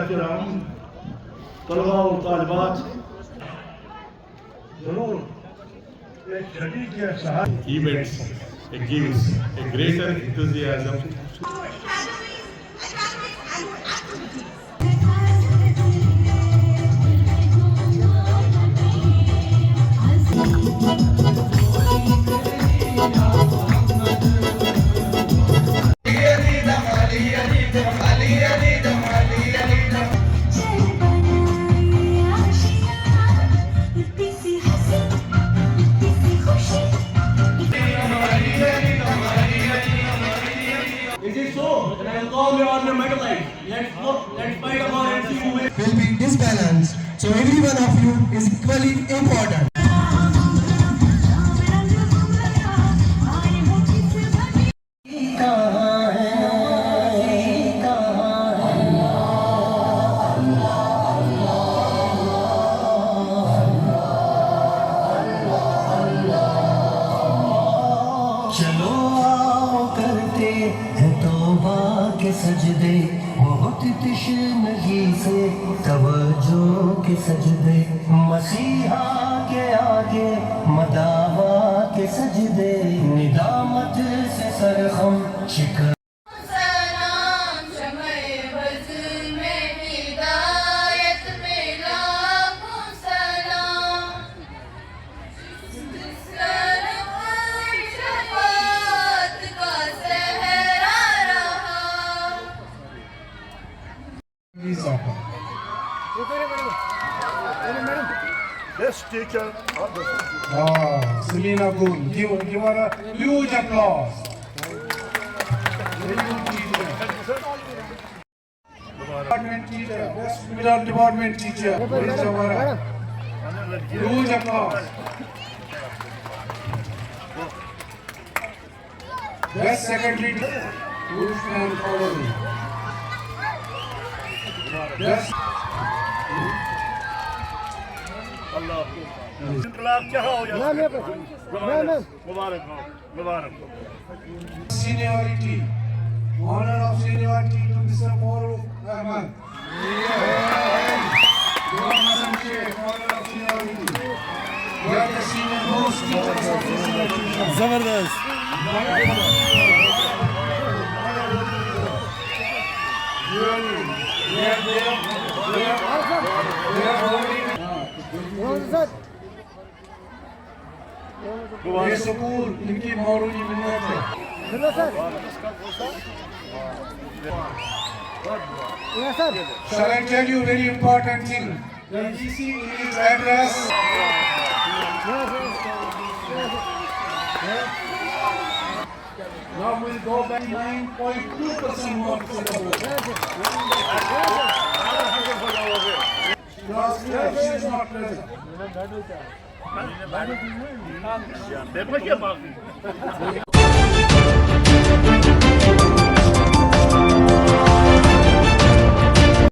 کرام طلباء اور طالبات ضرور ایک چھٹی کے ساتھ events, it gives a greater enthusiasm. Will be disbalanced, so every one of you is equally important. چلو آؤ کرتے ہیں توبہ کے سجدے بہت تشنگی سے توجہ کے سجدے مسیحا کے آگے مداوا کے سجدے ندامت سے سرخم شکر Yes, teacher. Selena Gool, give her a huge applause. Very good teacher. Department teacher, best middle department teacher. Huge applause. Best secondary teacher. Huge man following. Best. انقلاب کیا ہو جاتا مبارک ہو مبارک ہو Seniority, honor of seniority to Mr. مہمان. Honor of seniority. You are the senior most teachers of this institution. زبردست. یہ school ان کی معروضی منت ہے. Shall I tell you very important thing? The DC in his address. Now we'll go back 9.2% more to the vote. Last year she is not present. دیکھو کیا باقی